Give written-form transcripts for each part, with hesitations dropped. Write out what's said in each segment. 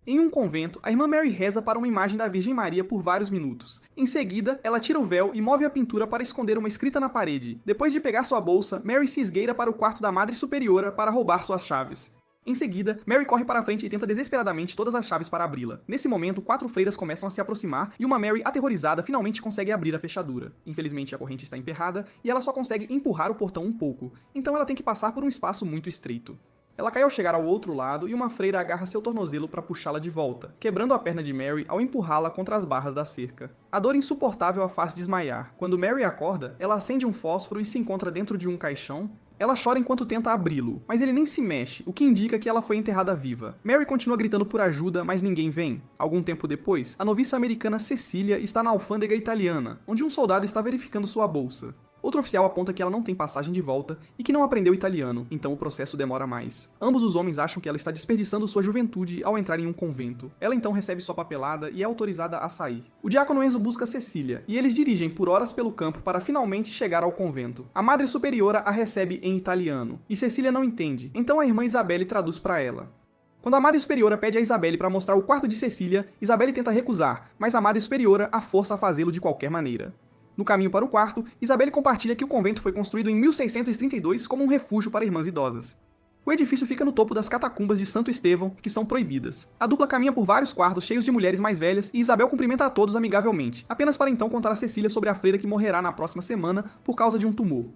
Em um convento, a irmã Mary reza para uma imagem da Virgem Maria por vários minutos. Em seguida, ela tira o véu e move a pintura para esconder uma escrita na parede. Depois de pegar sua bolsa, Mary se esgueira para o quarto da Madre Superiora para roubar suas chaves. Em seguida, Mary corre para a frente e tenta desesperadamente todas as chaves para abri-la. Nesse momento, 4 freiras começam a se aproximar e uma Mary aterrorizada finalmente consegue abrir a fechadura. Infelizmente, a corrente está emperrada e ela só consegue empurrar o portão um pouco, então ela tem que passar por um espaço muito estreito. Ela cai ao chegar ao outro lado e uma freira agarra seu tornozelo para puxá-la de volta, quebrando a perna de Mary ao empurrá-la contra as barras da cerca. A dor insuportável a faz desmaiar. Quando Mary acorda, ela acende um fósforo e se encontra dentro de um caixão. Ela chora enquanto tenta abri-lo, mas ele nem se mexe, o que indica que ela foi enterrada viva. Mary continua gritando por ajuda, mas ninguém vem. Algum tempo depois, a noviça americana Cecília está na alfândega italiana, onde um soldado está verificando sua bolsa. Outro oficial aponta que ela não tem passagem de volta e que não aprendeu italiano, então o processo demora mais. Ambos os homens acham que ela está desperdiçando sua juventude ao entrar em um convento. Ela então recebe sua papelada e é autorizada a sair. O diácono Enzo busca Cecília, e eles dirigem por horas pelo campo para finalmente chegar ao convento. A Madre Superiora a recebe em italiano, e Cecília não entende, então a irmã Isabelle traduz para ela. Quando a Madre Superiora pede a Isabelle para mostrar o quarto de Cecília, Isabelle tenta recusar, mas a Madre Superiora a força a fazê-lo de qualquer maneira. No caminho para o quarto, Isabelle compartilha que o convento foi construído em 1632 como um refúgio para irmãs idosas. O edifício fica no topo das catacumbas de Santo Estevão, que são proibidas. A dupla caminha por vários quartos cheios de mulheres mais velhas e Isabel cumprimenta a todos amigavelmente, apenas para então contar a Cecília sobre a freira que morrerá na próxima semana por causa de um tumor.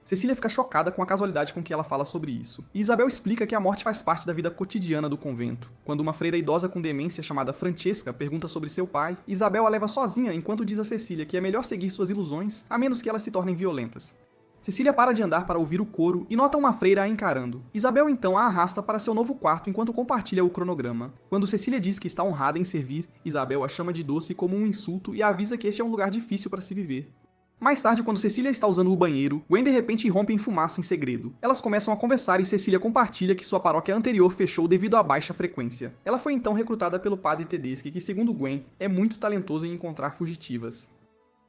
Cecília fica chocada com a casualidade com que ela fala sobre isso, e Isabel explica que a morte faz parte da vida cotidiana do convento. Quando uma freira idosa com demência chamada Francesca pergunta sobre seu pai, Isabel a leva sozinha enquanto diz a Cecília que é melhor seguir suas ilusões, a menos que elas se tornem violentas. Cecília para de andar para ouvir o coro e nota uma freira a encarando. Isabel então a arrasta para seu novo quarto enquanto compartilha o cronograma. Quando Cecília diz que está honrada em servir, Isabel a chama de doce como um insulto e a avisa que este é um lugar difícil para se viver. Mais tarde, quando Cecília está usando o banheiro, Gwen de repente irrompe em fumaça em segredo. Elas começam a conversar e Cecília compartilha que sua paróquia anterior fechou devido à baixa frequência. Ela foi então recrutada pelo padre Tedeschi, que segundo Gwen, é muito talentoso em encontrar fugitivas.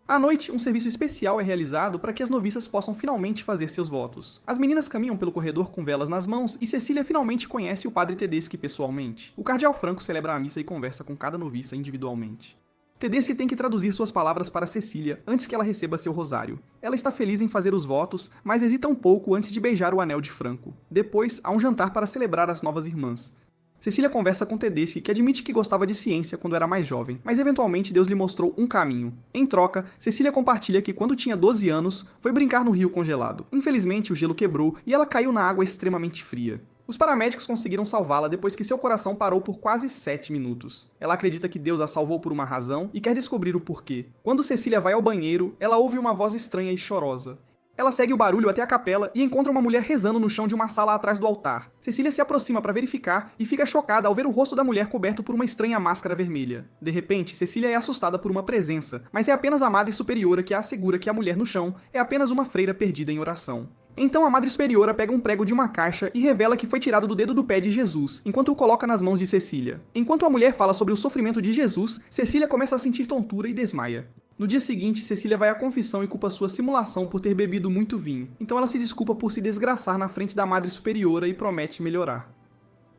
À noite, um serviço especial é realizado para que as noviças possam finalmente fazer seus votos. As meninas caminham pelo corredor com velas nas mãos e Cecília finalmente conhece o padre Tedeschi pessoalmente. O cardeal Franco celebra a missa e conversa com cada noviça individualmente. Tedeschi tem que traduzir suas palavras para Cecília antes que ela receba seu rosário. Ela está feliz em fazer os votos, mas hesita um pouco antes de beijar o anel de Franco. Depois, há um jantar para celebrar as novas irmãs. Cecília conversa com Tedeschi, que admite que gostava de ciência quando era mais jovem, mas eventualmente Deus lhe mostrou um caminho. Em troca, Cecília compartilha que quando tinha 12 anos, foi brincar no rio congelado. Infelizmente, o gelo quebrou e ela caiu na água extremamente fria. Os paramédicos conseguiram salvá-la depois que seu coração parou por quase 7 minutos. Ela acredita que Deus a salvou por uma razão e quer descobrir o porquê. Quando Cecília vai ao banheiro, ela ouve uma voz estranha e chorosa. Ela segue o barulho até a capela e encontra uma mulher rezando no chão de uma sala atrás do altar. Cecília se aproxima para verificar e fica chocada ao ver o rosto da mulher coberto por uma estranha máscara vermelha. De repente, Cecília é assustada por uma presença, mas é apenas a Madre Superiora que a assegura que a mulher no chão é apenas uma freira perdida em oração. Então a Madre Superiora pega um prego de uma caixa e revela que foi tirado do dedo do pé de Jesus, enquanto o coloca nas mãos de Cecília. Enquanto a mulher fala sobre o sofrimento de Jesus, Cecília começa a sentir tontura e desmaia. No dia seguinte, Cecília vai à confissão e culpa sua simulação por ter bebido muito vinho. Então ela se desculpa por se desgraçar na frente da Madre Superiora e promete melhorar.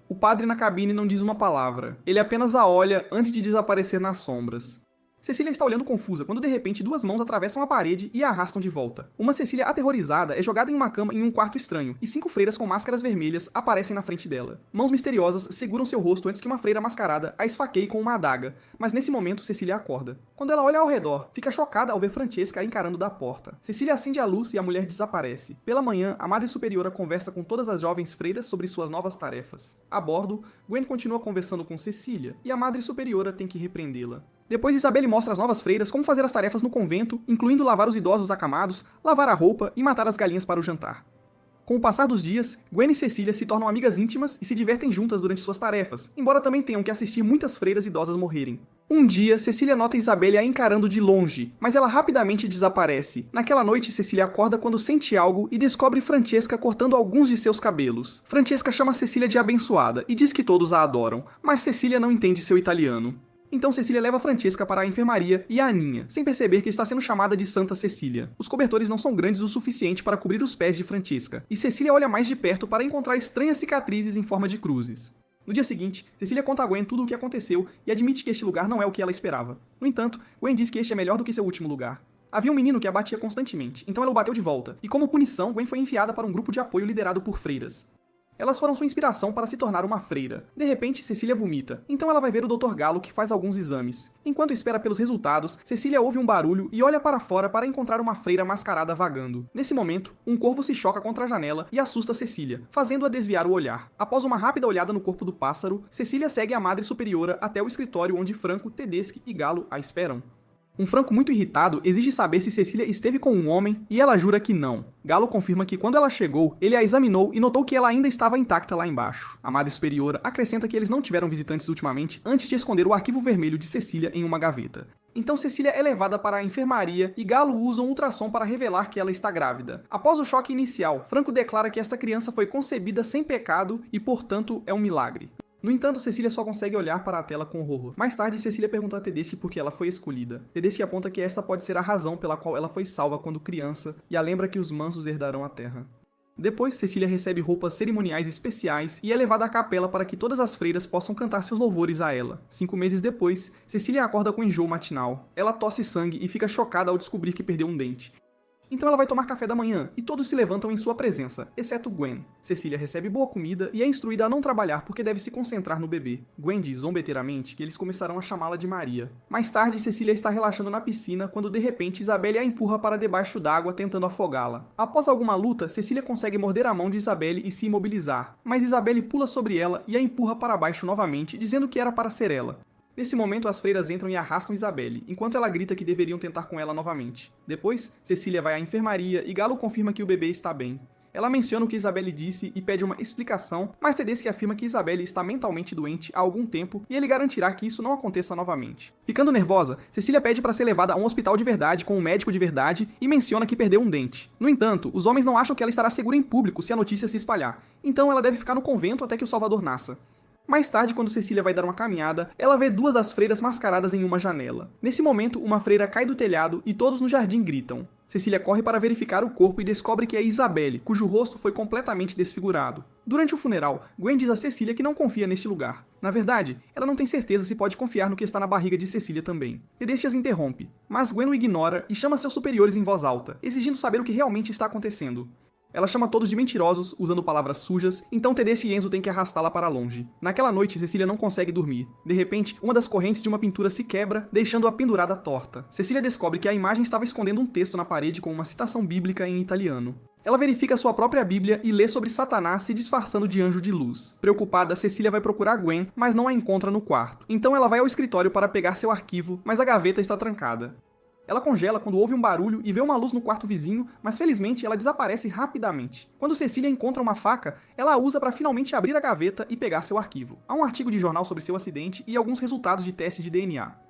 O padre na cabine não diz uma palavra. Ele apenas a olha antes de desaparecer nas sombras. Cecília está olhando confusa quando de repente 2 mãos atravessam a parede e a arrastam de volta. Uma Cecília aterrorizada é jogada em uma cama em um quarto estranho, e 5 freiras com máscaras vermelhas aparecem na frente dela. Mãos misteriosas seguram seu rosto antes que uma freira mascarada a esfaqueie com uma adaga, mas nesse momento Cecília acorda. Quando ela olha ao redor, fica chocada ao ver Francesca a encarando da porta. Cecília acende a luz e a mulher desaparece. Pela manhã, a Madre Superiora conversa com todas as jovens freiras sobre suas novas tarefas. A bordo, Gwen continua conversando com Cecília, e a Madre Superiora tem que repreendê-la. Depois Isabelle mostra às novas freiras como fazer as tarefas no convento, incluindo lavar os idosos acamados, lavar a roupa e matar as galinhas para o jantar. Com o passar dos dias, Gwen e Cecília se tornam amigas íntimas e se divertem juntas durante suas tarefas, embora também tenham que assistir muitas freiras idosas morrerem. Um dia, Cecília nota Isabelle a encarando de longe, mas ela rapidamente desaparece. Naquela noite, Cecília acorda quando sente algo e descobre Francesca cortando alguns de seus cabelos. Francesca chama Cecília de abençoada e diz que todos a adoram, mas Cecília não entende seu italiano. Então Cecília leva Francesca para a enfermaria e a aninha, sem perceber que está sendo chamada de Santa Cecília. Os cobertores não são grandes o suficiente para cobrir os pés de Francesca, e Cecília olha mais de perto para encontrar estranhas cicatrizes em forma de cruzes. No dia seguinte, Cecília conta a Gwen tudo o que aconteceu e admite que este lugar não é o que ela esperava. No entanto, Gwen diz que este é melhor do que seu último lugar. Havia um menino que a batia constantemente, então ela o bateu de volta, e como punição, Gwen foi enviada para um grupo de apoio liderado por freiras. Elas foram sua inspiração para se tornar uma freira. De repente, Cecília vomita, então ela vai ver o Dr. Galo, que faz alguns exames. Enquanto espera pelos resultados, Cecília ouve um barulho e olha para fora para encontrar uma freira mascarada vagando. Nesse momento, um corvo se choca contra a janela e assusta Cecília, fazendo-a desviar o olhar. Após uma rápida olhada no corpo do pássaro, Cecília segue a Madre Superiora até o escritório onde Franco, Tedeschi e Galo a esperam. Um Franco muito irritado exige saber se Cecília esteve com um homem e ela jura que não. Galo confirma que quando ela chegou, ele a examinou e notou que ela ainda estava intacta lá embaixo. A Madre Superiora acrescenta que eles não tiveram visitantes ultimamente antes de esconder o arquivo vermelho de Cecília em uma gaveta. Então Cecília é levada para a enfermaria e Galo usa um ultrassom para revelar que ela está grávida. Após o choque inicial, Franco declara que esta criança foi concebida sem pecado e, portanto, é um milagre. No entanto, Cecília só consegue olhar para a tela com horror. Mais tarde, Cecília pergunta a Tedeschi por que ela foi escolhida. Tedeschi aponta que esta pode ser a razão pela qual ela foi salva quando criança e a lembra que os mansos herdarão a terra. Depois, Cecília recebe roupas cerimoniais especiais e é levada à capela para que todas as freiras possam cantar seus louvores a ela. 5 meses depois, Cecília acorda com enjoo matinal. Ela tosse sangue e fica chocada ao descobrir que perdeu um dente. Então ela vai tomar café da manhã, e todos se levantam em sua presença, exceto Gwen. Cecília recebe boa comida e é instruída a não trabalhar porque deve se concentrar no bebê. Gwen diz zombeteiramente que eles começarão a chamá-la de Maria. Mais tarde, Cecília está relaxando na piscina quando de repente Isabelle a empurra para debaixo d'água tentando afogá-la. Após alguma luta, Cecília consegue morder a mão de Isabelle e se imobilizar, mas Isabelle pula sobre ela e a empurra para baixo novamente, dizendo que era para ser ela. Nesse momento, as freiras entram e arrastam Isabelle, enquanto ela grita que deveriam tentar com ela novamente. Depois, Cecília vai à enfermaria e Galo confirma que o bebê está bem. Ela menciona o que Isabelle disse e pede uma explicação, mas Tedeschi afirma que Isabelle está mentalmente doente há algum tempo e ele garantirá que isso não aconteça novamente. Ficando nervosa, Cecília pede para ser levada a um hospital de verdade com um médico de verdade e menciona que perdeu um dente. No entanto, os homens não acham que ela estará segura em público se a notícia se espalhar, então ela deve ficar no convento até que o Salvador nasça. Mais tarde, quando Cecília vai dar uma caminhada, ela vê 2 das freiras mascaradas em uma janela. Nesse momento, uma freira cai do telhado e todos no jardim gritam. Cecília corre para verificar o corpo e descobre que é Isabelle, cujo rosto foi completamente desfigurado. Durante o funeral, Gwen diz a Cecília que não confia neste lugar. Na verdade, ela não tem certeza se pode confiar no que está na barriga de Cecília também. Tedeschi as interrompe, mas Gwen o ignora e chama seus superiores em voz alta, exigindo saber o que realmente está acontecendo. Ela chama todos de mentirosos, usando palavras sujas, então Tedeschi e Enzo têm que arrastá-la para longe. Naquela noite, Cecília não consegue dormir. De repente, uma das correntes de uma pintura se quebra, deixando-a pendurada torta. Cecília descobre que a imagem estava escondendo um texto na parede com uma citação bíblica em italiano. Ela verifica sua própria Bíblia e lê sobre Satanás se disfarçando de anjo de luz. Preocupada, Cecília vai procurar Gwen, mas não a encontra no quarto. Então ela vai ao escritório para pegar seu arquivo, mas a gaveta está trancada. Ela congela quando ouve um barulho e vê uma luz no quarto vizinho, mas felizmente ela desaparece rapidamente. Quando Cecília encontra uma faca, ela a usa para finalmente abrir a gaveta e pegar seu arquivo. Há um artigo de jornal sobre seu acidente e alguns resultados de testes de DNA.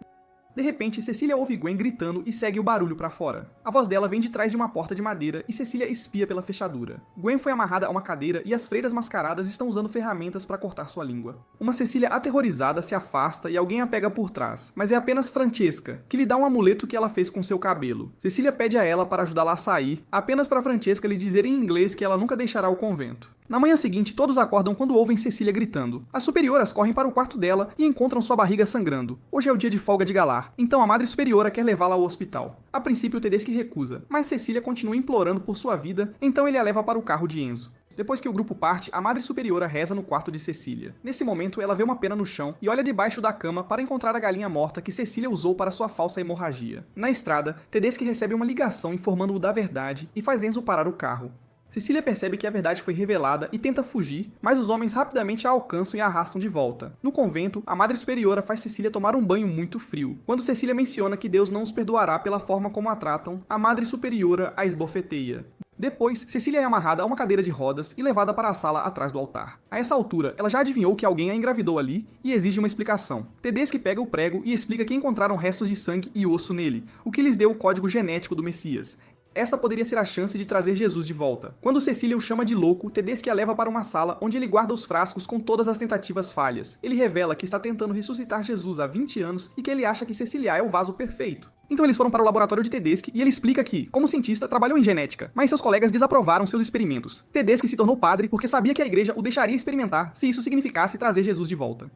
De repente, Cecília ouve Gwen gritando e segue o barulho para fora. A voz dela vem de trás de uma porta de madeira e Cecília espia pela fechadura. Gwen foi amarrada a uma cadeira e as freiras mascaradas estão usando ferramentas para cortar sua língua. Uma Cecília aterrorizada se afasta e alguém a pega por trás, mas é apenas Francesca, que lhe dá um amuleto que ela fez com seu cabelo. Cecília pede a ela para ajudá-la a sair, apenas para Francesca lhe dizer em inglês que ela nunca deixará o convento. Na manhã seguinte, todos acordam quando ouvem Cecília gritando. As superioras correm para o quarto dela e encontram sua barriga sangrando. Hoje é o dia de folga de Galar, então a Madre Superiora quer levá-la ao hospital. A princípio, Tedeschi recusa, mas Cecília continua implorando por sua vida, então ele a leva para o carro de Enzo. Depois que o grupo parte, a Madre Superiora reza no quarto de Cecília. Nesse momento, ela vê uma pena no chão e olha debaixo da cama para encontrar a galinha morta que Cecília usou para sua falsa hemorragia. Na estrada, Tedeschi recebe uma ligação informando-o da verdade e faz Enzo parar o carro. Cecília percebe que a verdade foi revelada e tenta fugir, mas os homens rapidamente a alcançam e a arrastam de volta. No convento, a Madre Superiora faz Cecília tomar um banho muito frio. Quando Cecília menciona que Deus não os perdoará pela forma como a tratam, a Madre Superiora a esbofeteia. Depois, Cecília é amarrada a uma cadeira de rodas e levada para a sala atrás do altar. A essa altura, ela já adivinhou que alguém a engravidou ali e exige uma explicação. Tedeschi pega o prego e explica que encontraram restos de sangue e osso nele, o que lhes deu o código genético do Messias. Esta poderia ser a chance de trazer Jesus de volta. Quando Cecília o chama de louco, Tedeschi a leva para uma sala onde ele guarda os frascos com todas as tentativas falhas. Ele revela que está tentando ressuscitar Jesus há 20 anos e que ele acha que Cecília é o vaso perfeito. Então eles foram para o laboratório de Tedeschi e ele explica que, como cientista, trabalhou em genética, mas seus colegas desaprovaram seus experimentos. Tedeschi se tornou padre porque sabia que a igreja o deixaria experimentar se isso significasse trazer Jesus de volta.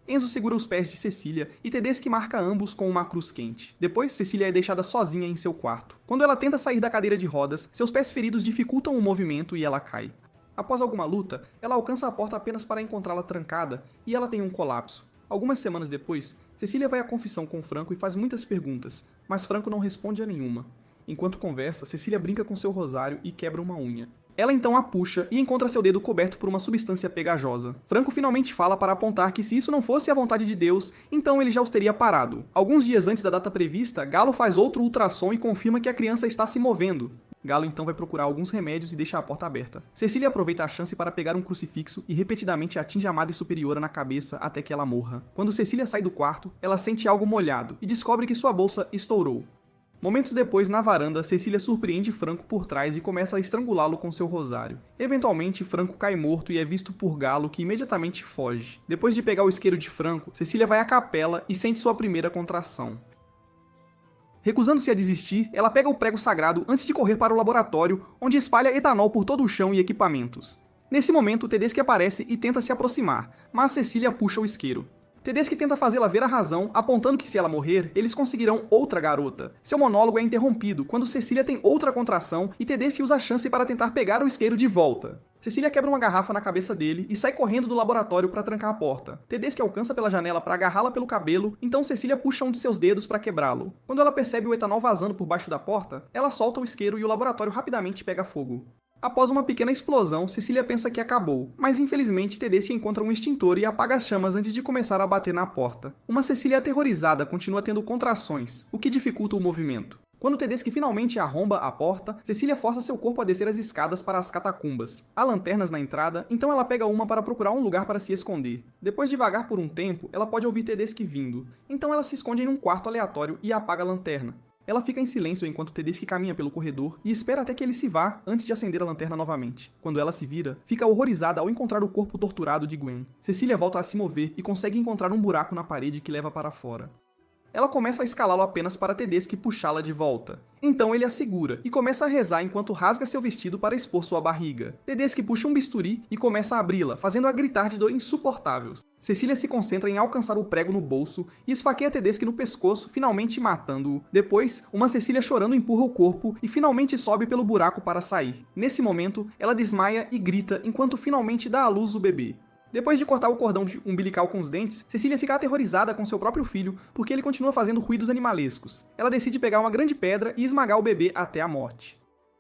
Enzo segura os pés de Cecília e Tedeschi marca ambos com uma cruz quente. Depois, Cecília é deixada sozinha em seu quarto. Quando ela tenta sair da cadeira de rodas, seus pés feridos dificultam o movimento e ela cai. Após alguma luta, ela alcança a porta apenas para encontrá-la trancada e ela tem um colapso. Algumas semanas depois, Cecília vai à confissão com Franco e faz muitas perguntas, mas Franco não responde a nenhuma. Enquanto conversa, Cecília brinca com seu rosário e quebra uma unha. Ela então a puxa e encontra seu dedo coberto por uma substância pegajosa. Franco finalmente fala para apontar que se isso não fosse a vontade de Deus, então ele já os teria parado. Alguns dias antes da data prevista, Galo faz outro ultrassom e confirma que a criança está se movendo. Galo então vai procurar alguns remédios e deixa a porta aberta. Cecília aproveita a chance para pegar um crucifixo e repetidamente atinge a Madre Superiora na cabeça até que ela morra. Quando Cecília sai do quarto, ela sente algo molhado e descobre que sua bolsa estourou. Momentos depois, na varanda, Cecília surpreende Franco por trás e começa a estrangulá-lo com seu rosário. Eventualmente, Franco cai morto e é visto por Galo, que imediatamente foge. Depois de pegar o isqueiro de Franco, Cecília vai à capela e sente sua primeira contração. Recusando-se a desistir, ela pega o prego sagrado antes de correr para o laboratório, onde espalha etanol por todo o chão e equipamentos. Nesse momento, Tedeschi aparece e tenta se aproximar, mas Cecília puxa o isqueiro. Tedeschi tenta fazê-la ver a razão, apontando que se ela morrer, eles conseguirão outra garota. Seu monólogo é interrompido quando Cecília tem outra contração e Tedeschi usa a chance para tentar pegar o isqueiro de volta. Cecília quebra uma garrafa na cabeça dele e sai correndo do laboratório para trancar a porta. Tedeschi alcança pela janela para agarrá-la pelo cabelo, então Cecília puxa um de seus dedos para quebrá-lo. Quando ela percebe o etanol vazando por baixo da porta, ela solta o isqueiro e o laboratório rapidamente pega fogo. Após uma pequena explosão, Cecília pensa que acabou, mas infelizmente Tedeschi encontra um extintor e apaga as chamas antes de começar a bater na porta. Uma Cecília aterrorizada continua tendo contrações, o que dificulta o movimento. Quando Tedeschi finalmente arromba a porta, Cecília força seu corpo a descer as escadas para as catacumbas. Há lanternas na entrada, então ela pega uma para procurar um lugar para se esconder. Depois de vagar por um tempo, ela pode ouvir Tedeschi vindo, então ela se esconde em um quarto aleatório e apaga a lanterna. Ela fica em silêncio enquanto Tedeschi caminha pelo corredor e espera até que ele se vá antes de acender a lanterna novamente. Quando ela se vira, fica horrorizada ao encontrar o corpo torturado de Gwen. Cecília volta a se mover e consegue encontrar um buraco na parede que leva para fora. Ela começa a escalá-lo apenas para Tedeschi puxá-la de volta. Então ele a segura e começa a rezar enquanto rasga seu vestido para expor sua barriga. Tedeschi puxa um bisturi e começa a abri-la, fazendo-a gritar de dor insuportável. Cecília se concentra em alcançar o prego no bolso e esfaqueia Tedeschi no pescoço, finalmente matando-o. Depois, uma Cecília chorando empurra o corpo e finalmente sobe pelo buraco para sair. Nesse momento, ela desmaia e grita enquanto finalmente dá à luz o bebê. Depois de cortar o cordão umbilical com os dentes, Cecília fica aterrorizada com seu próprio filho porque ele continua fazendo ruídos animalescos. Ela decide pegar uma grande pedra e esmagar o bebê até a morte.